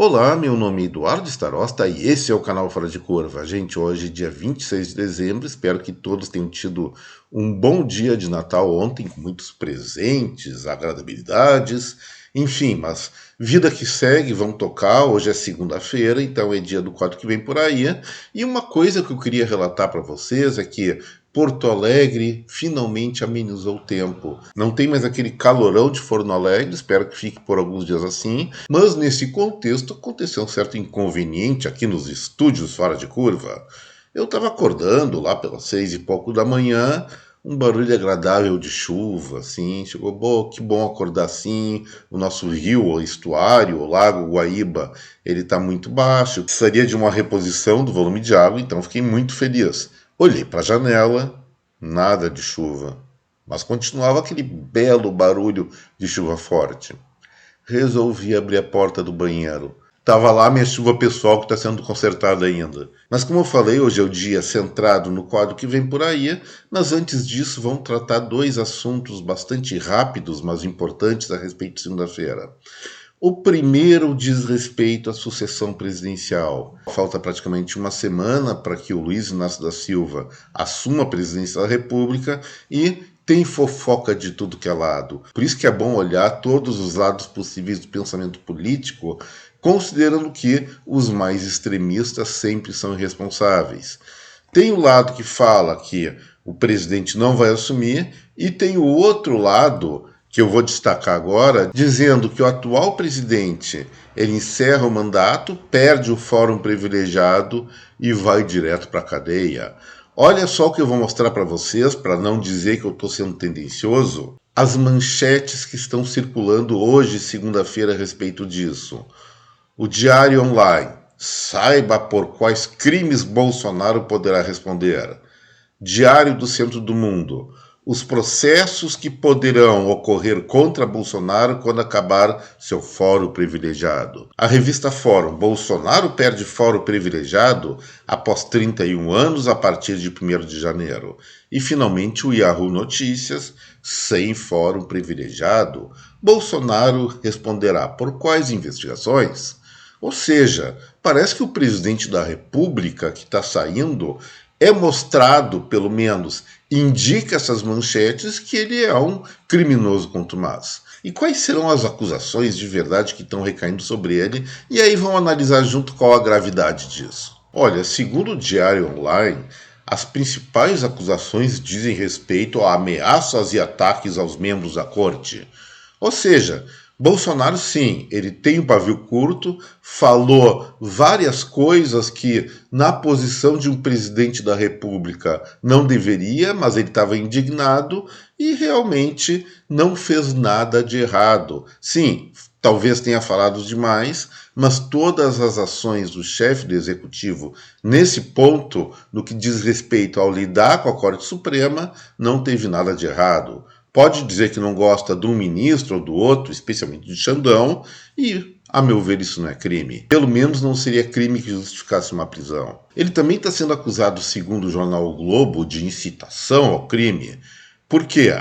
Olá, meu nome é Eduardo Starosta e esse é o canal Fora de Curva. Gente, hoje é dia 26 de dezembro, espero que todos tenham tido um bom dia de Natal ontem, com muitos presentes, agradabilidades, enfim, mas vida que segue, vamos tocar, hoje é segunda-feira, então é dia do quadro que vem por aí. E uma coisa que eu queria relatar para vocês é que Porto Alegre finalmente amenizou o tempo. Não tem mais aquele calorão de Forno Alegre, espero que fique por alguns dias assim. Mas nesse contexto aconteceu um certo inconveniente aqui nos estúdios Fora de Curva. Eu estava acordando lá pelas 6 e pouco da manhã, um barulho agradável de chuva, assim, chegou, bom, que bom acordar assim, o nosso rio, o estuário, o lago Guaíba, ele está muito baixo, precisaria de uma reposição do volume de água, então fiquei muito feliz. Olhei para a janela, nada de chuva, mas continuava aquele belo barulho de chuva forte. Resolvi abrir a porta do banheiro. Tava lá minha chuva pessoal que está sendo consertada ainda. Mas como eu falei, hoje é o dia centrado no quadro que vem por aí, mas antes disso vamos tratar dois assuntos bastante rápidos, mas importantes a respeito de segunda-feira. O primeiro diz respeito à sucessão presidencial. Falta praticamente uma semana para que o Luiz Inácio da Silva assuma a presidência da República e tem fofoca de tudo que é lado. Por isso que é bom olhar todos os lados possíveis do pensamento político, considerando que os mais extremistas sempre são irresponsáveis. Tem o lado que fala que o presidente não vai assumir e tem o outro lado que eu vou destacar agora, dizendo que o atual presidente ele encerra o mandato, perde o fórum privilegiado e vai direto para a cadeia. Olha só o que eu vou mostrar para vocês, para não dizer que eu estou sendo tendencioso, as manchetes que estão circulando hoje, segunda-feira, a respeito disso. O Diário Online. Saiba por quais crimes Bolsonaro poderá responder. Diário do Centro do Mundo. Os processos que poderão ocorrer contra Bolsonaro quando acabar seu fórum privilegiado. A revista Fórum. Bolsonaro perde fórum privilegiado após 31 anos a partir de 1º de janeiro. E finalmente o Yahoo Notícias. Sem fórum privilegiado, Bolsonaro responderá por quais investigações? Ou seja, parece que o presidente da República que está saindo é mostrado, pelo menos, indica essas manchetes que ele é um criminoso contumaz. E quais serão as acusações de verdade que estão recaindo sobre ele? E aí vamos analisar junto qual a gravidade disso. Olha, segundo o Diário Online, as principais acusações dizem respeito a ameaças e ataques aos membros da corte. Ou seja, Bolsonaro, sim, ele tem um pavio curto, falou várias coisas que, na posição de um presidente da República, não deveria, mas ele estava indignado e realmente não fez nada de errado. Sim, talvez tenha falado demais, mas todas as ações do chefe do Executivo, nesse ponto, no que diz respeito ao lidar com a Corte Suprema, não teve nada de errado. Pode dizer que não gosta de um ministro ou do outro, especialmente de Xandão, e, a meu ver, isso não é crime. Pelo menos não seria crime que justificasse uma prisão. Ele também está sendo acusado, segundo o jornal o Globo, de incitação ao crime. Por quê?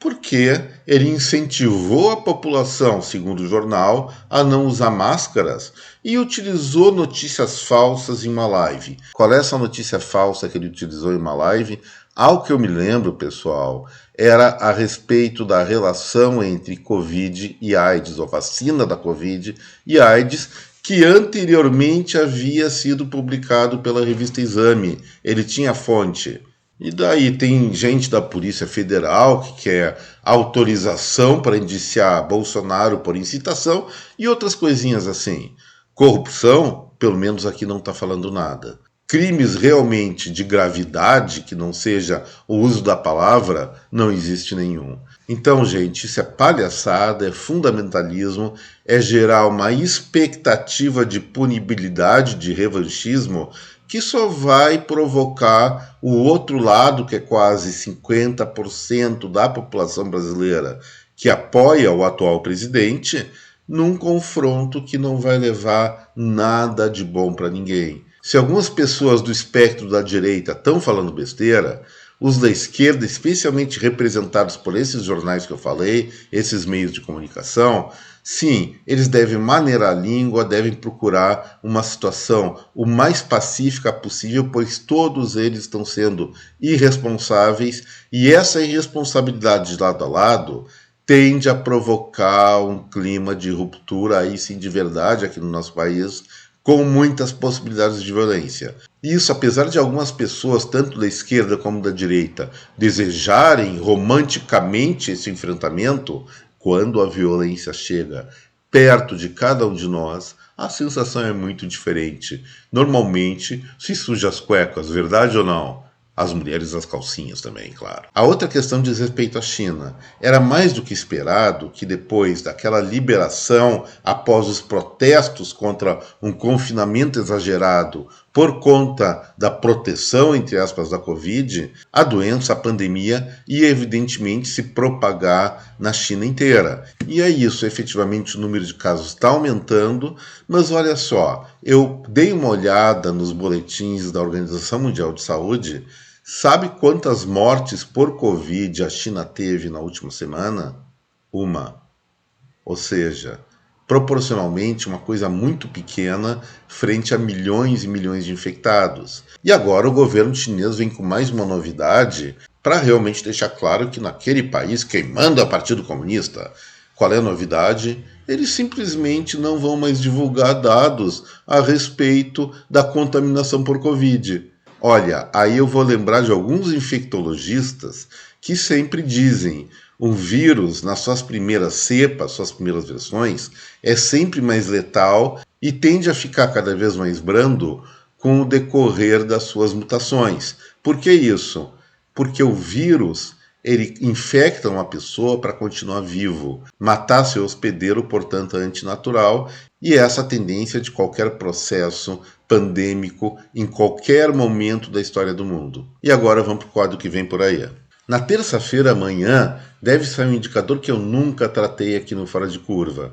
Porque ele incentivou a população, segundo o jornal, a não usar máscaras e utilizou notícias falsas em uma live. Qual é essa notícia falsa que ele utilizou em uma live? Ao que eu me lembro, pessoal, era a respeito da relação entre Covid e AIDS, ou vacina da Covid e AIDS, que anteriormente havia sido publicado pela revista Exame. Ele tinha fonte. E daí tem gente da Polícia Federal que quer autorização para indiciar Bolsonaro por incitação e outras coisinhas assim. Corrupção, pelo menos aqui não está falando nada. Crimes realmente de gravidade, que não seja o uso da palavra, não existe nenhum. Então, gente, isso é palhaçada, é fundamentalismo, é gerar uma expectativa de punibilidade, de revanchismo, que só vai provocar o outro lado, que é quase 50% da população brasileira, que apoia o atual presidente, num confronto que não vai levar nada de bom para ninguém. Se algumas pessoas do espectro da direita estão falando besteira, os da esquerda, especialmente representados por esses jornais que eu falei, esses meios de comunicação, Sim, eles devem maneirar a língua, devem procurar uma situação o mais pacífica possível, pois todos eles estão sendo irresponsáveis e essa irresponsabilidade de lado a lado tende a provocar um clima de ruptura, aí sim de verdade, aqui no nosso país, com muitas possibilidades de violência. Isso, apesar de algumas pessoas, tanto da esquerda como da direita, desejarem romanticamente esse enfrentamento, quando a violência chega perto de cada um de nós, a sensação é muito diferente. Normalmente se suja as cuecas, verdade ou não? As mulheres as calcinhas também, claro. A outra questão diz respeito à China. Era mais do que esperado que depois daquela liberação, após os protestos contra um confinamento exagerado por conta da proteção, entre aspas, da Covid, a doença, a pandemia, ia evidentemente se propagar na China inteira. E é isso, efetivamente o número de casos está aumentando, mas olha só, eu dei uma olhada nos boletins da Organização Mundial de Saúde. Sabe quantas mortes por Covid a China teve na última semana? Uma. Ou seja, proporcionalmente uma coisa muito pequena frente a milhões e milhões de infectados. E agora o governo chinês vem com mais uma novidade para realmente deixar claro que naquele país quem manda é o Partido Comunista. Qual é a novidade? Eles simplesmente não vão mais divulgar dados a respeito da contaminação por Covid. Olha, aí eu vou lembrar de alguns infectologistas que sempre dizem um vírus, nas suas primeiras cepas, suas primeiras versões, é sempre mais letal e tende a ficar cada vez mais brando com o decorrer das suas mutações. Por que isso? Porque o vírus ele infecta uma pessoa para continuar vivo, matar seu hospedeiro, portanto, é antinatural, e essa tendência de qualquer processo pandêmico em qualquer momento da história do mundo. E agora vamos para o quadro que vem por aí. Na terça-feira, amanhã, deve sair um indicador que eu nunca tratei aqui no Fora de Curva,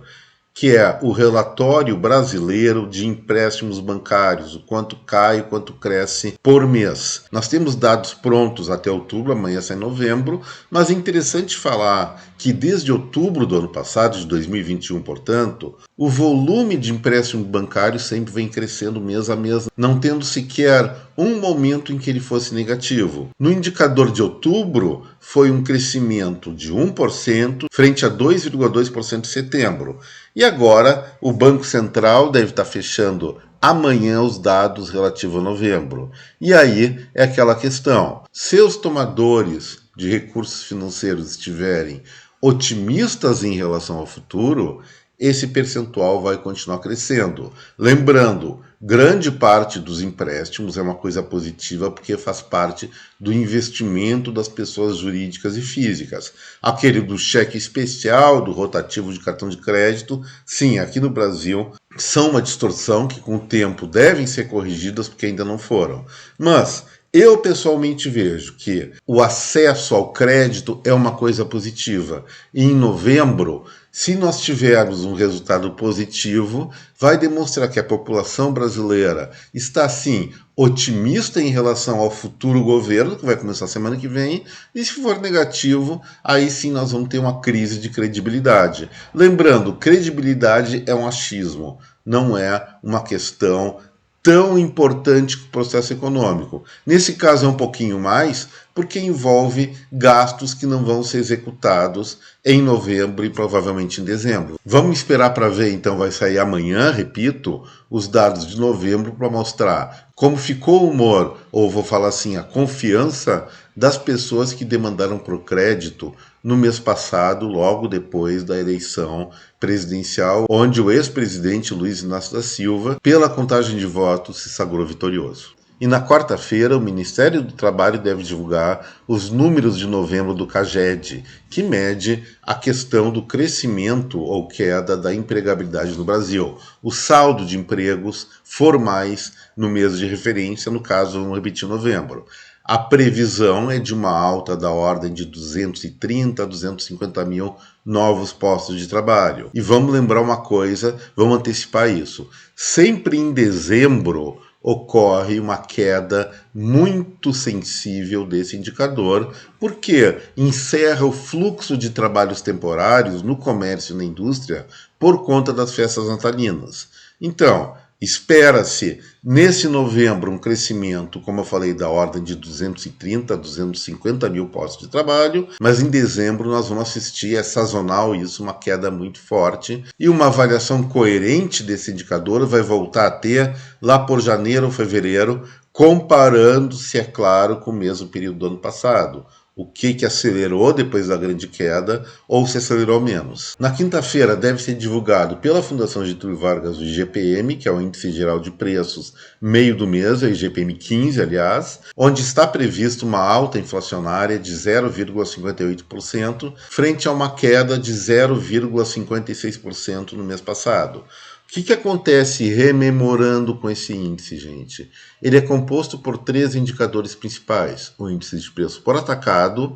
que é o relatório brasileiro de empréstimos bancários, o quanto cai, o quanto cresce por mês. Nós temos dados prontos até outubro, amanhã sai novembro, mas é interessante falar que desde outubro do ano passado, de 2021, portanto, o volume de empréstimo bancário sempre vem crescendo mês a mês, não tendo sequer um momento em que ele fosse negativo. No indicador de outubro, foi um crescimento de 1% frente a 2,2% de setembro. E agora o Banco Central deve estar fechando amanhã os dados relativos a novembro. E aí é aquela questão: se os tomadores de recursos financeiros estiverem otimistas em relação ao futuro, esse percentual vai continuar crescendo. Lembrando, grande parte dos empréstimos é uma coisa positiva porque faz parte do investimento das pessoas jurídicas e físicas. Aquele do cheque especial, do rotativo de cartão de crédito, sim, aqui no Brasil são uma distorção que com o tempo devem ser corrigidas porque ainda não foram. Mas eu pessoalmente vejo que o acesso ao crédito é uma coisa positiva. E em novembro, se nós tivermos um resultado positivo, vai demonstrar que a população brasileira está, sim, otimista em relação ao futuro governo, que vai começar semana que vem, e se for negativo, aí sim nós vamos ter uma crise de credibilidade. Lembrando, credibilidade é um achismo, não é uma questão tão importante que o processo econômico. Nesse caso é um pouquinho mais, porque envolve gastos que não vão ser executados em novembro e provavelmente em dezembro. Vamos esperar para ver, então vai sair amanhã, repito, os dados de novembro para mostrar como ficou o humor, ou vou falar assim, a confiança das pessoas que demandaram por crédito no mês passado, logo depois da eleição presidencial, onde o ex-presidente Luiz Inácio da Silva, pela contagem de votos, se sagrou vitorioso. E na quarta-feira, o Ministério do Trabalho deve divulgar os números de novembro do CAGED, que mede a questão do crescimento ou queda da empregabilidade no Brasil, o saldo de empregos formais no mês de referência, no caso, vamos repetir, novembro. A previsão é de uma alta da ordem de 230 a 250 mil novos postos de trabalho. E vamos lembrar uma coisa, vamos antecipar isso. Sempre em dezembro, ocorre uma queda muito sensível desse indicador, porque encerra o fluxo de trabalhos temporários no comércio e na indústria por conta das festas natalinas. Então, espera-se, nesse novembro, um crescimento, como eu falei, da ordem de 230 a 250 mil postos de trabalho, mas em dezembro nós vamos assistir, é sazonal isso, uma queda muito forte, e uma avaliação coerente desse indicador vai voltar a ter lá por janeiro ou fevereiro, comparando-se, é claro, com o mesmo período do ano passado. O que acelerou depois da grande queda ou se acelerou menos. Na quinta-feira deve ser divulgado pela Fundação Getúlio Vargas o IGPM, que é o Índice Geral de Preços, meio do mês, é o IGPM 15, aliás, onde está previsto uma alta inflacionária de 0,58%, frente a uma queda de 0,56% no mês passado. O que acontece rememorando com esse índice, gente? Ele é composto por 3 indicadores principais: o índice de preço por atacado,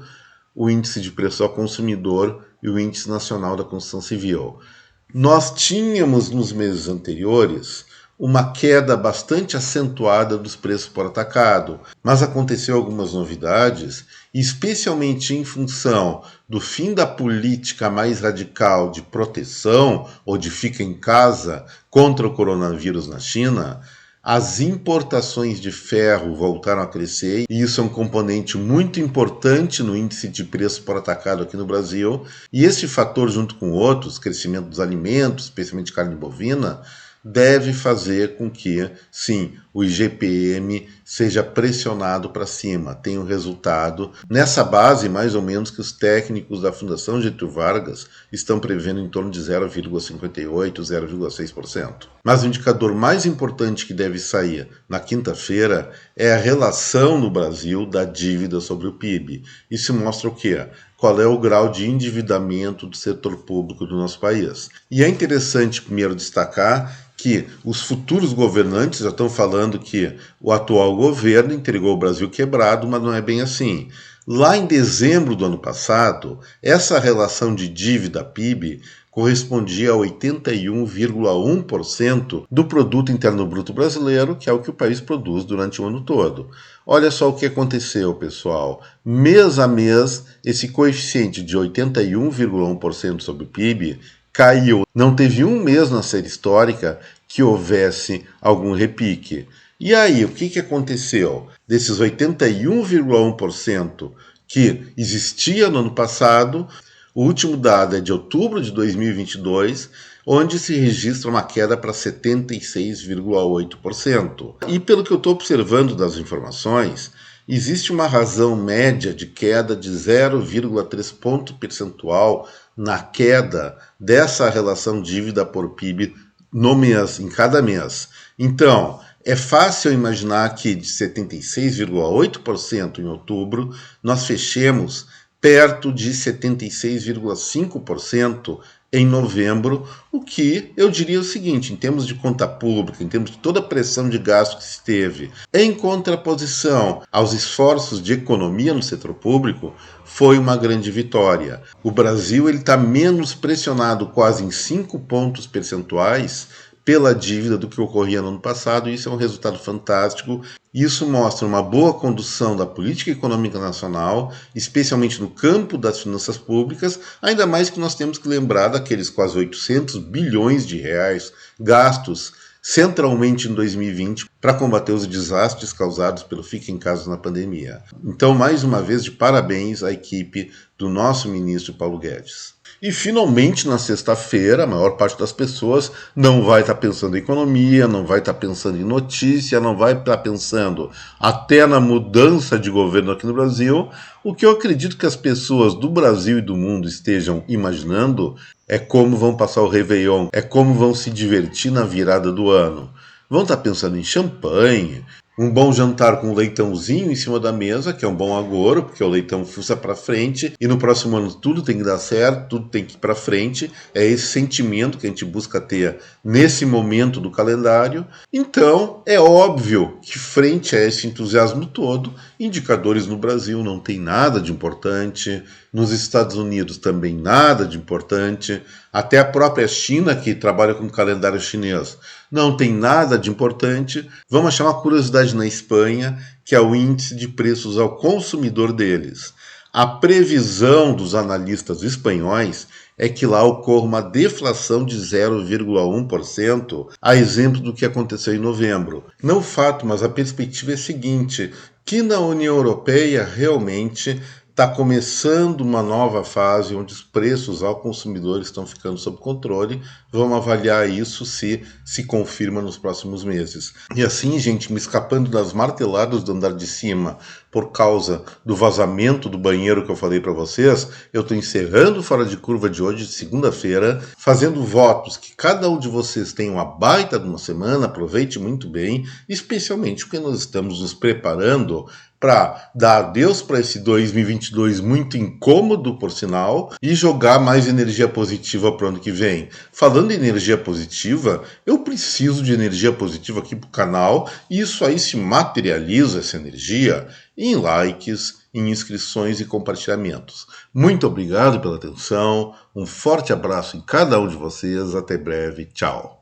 o índice de preço ao consumidor e o índice nacional da construção civil. Nós tínhamos nos meses anteriores uma queda bastante acentuada dos preços por atacado, mas aconteceu algumas novidades, especialmente em função do fim da política mais radical de proteção ou de fica em casa contra o coronavírus na China. As importações de ferro voltaram a crescer e isso é um componente muito importante no índice de preço por atacado aqui no Brasil. E esse fator, junto com outros, crescimento dos alimentos, especialmente carne bovina, deve fazer com que, sim, o IGPM seja pressionado para cima, tenha um resultado nessa base, mais ou menos, que os técnicos da Fundação Getúlio Vargas estão prevendo em torno de 0,58%, 0,6%. Mas o indicador mais importante que deve sair na quinta-feira é a relação no Brasil da dívida sobre o PIB. Isso mostra o quê? Qual é o grau de endividamento do setor público do nosso país. E é interessante, primeiro, destacar que os futuros governantes já estão falando que o atual governo entregou o Brasil quebrado, mas não é bem assim. Lá em dezembro do ano passado, essa relação de dívida-PIB correspondia a 81,1% do produto interno bruto brasileiro, que é o que o país produz durante o ano todo. Olha só o que aconteceu, pessoal. Mês a mês, esse coeficiente de 81,1% sobre o PIB caiu. Não teve um mês na série histórica que houvesse algum repique. E aí, o que aconteceu? Desses 81,1% que existia no ano passado, o último dado é de outubro de 2022, onde se registra uma queda para 76,8%. E pelo que eu estou observando das informações, existe uma razão média de queda de 0,3 ponto percentual na queda dessa relação dívida por PIB no mês, em cada mês. Então, é fácil imaginar que de 76,8% em outubro, nós fechemos perto de 76,5% em novembro, o que eu diria o seguinte, em termos de conta pública, em termos de toda a pressão de gasto que se teve, em contraposição aos esforços de economia no setor público, foi uma grande vitória. O Brasil está menos pressionado quase em 5 pontos percentuais pela dívida do que ocorria no ano passado, e isso é um resultado fantástico. Isso mostra uma boa condução da política econômica nacional, especialmente no campo das finanças públicas, ainda mais que nós temos que lembrar daqueles quase 800 bilhões de reais gastos centralmente em 2020 para combater os desastres causados pelo Fica em Casa na pandemia. Então, mais uma vez, de parabéns à equipe do nosso ministro Paulo Guedes. E finalmente, na sexta-feira, a maior parte das pessoas não vai estar pensando em economia, não vai estar pensando em notícia, não vai estar pensando até na mudança de governo aqui no Brasil. O que eu acredito que as pessoas do Brasil e do mundo estejam imaginando é como vão passar o Réveillon, é como vão se divertir na virada do ano. Vão estar pensando em champanhe, um bom jantar com um leitãozinho em cima da mesa, que é um bom agouro, porque o leitão fuça para frente, e no próximo ano tudo tem que dar certo, tudo tem que ir para frente. É esse sentimento que a gente busca ter nesse momento do calendário. Então, é óbvio que frente a esse entusiasmo todo, indicadores no Brasil não tem nada de importante, nos Estados Unidos também nada de importante, Até a própria China, que trabalha com o calendário chinês, não tem nada de importante. Vamos achar uma curiosidade na Espanha, que é o índice de preços ao consumidor deles. A previsão dos analistas espanhóis é que lá ocorra uma deflação de 0,1%, a exemplo do que aconteceu em novembro. Não o fato, mas a perspectiva é a seguinte, que na União Europeia realmente está começando uma nova fase onde os preços ao consumidor estão ficando sob controle. Vamos avaliar isso se confirma nos próximos meses. E assim, gente, me escapando das marteladas do andar de cima por causa do vazamento do banheiro que eu falei para vocês, eu estou encerrando o Fora de Curva de hoje, de segunda-feira, fazendo votos que cada um de vocês tenha uma baita de uma semana, aproveite muito bem, especialmente porque nós estamos nos preparando para dar adeus para esse 2022 muito incômodo, por sinal, e jogar mais energia positiva para o ano que vem. Falando em energia positiva, eu preciso de energia positiva aqui para o canal, e isso aí se materializa, essa energia, em likes, em inscrições e compartilhamentos. Muito obrigado pela atenção, um forte abraço em cada um de vocês, até breve, tchau!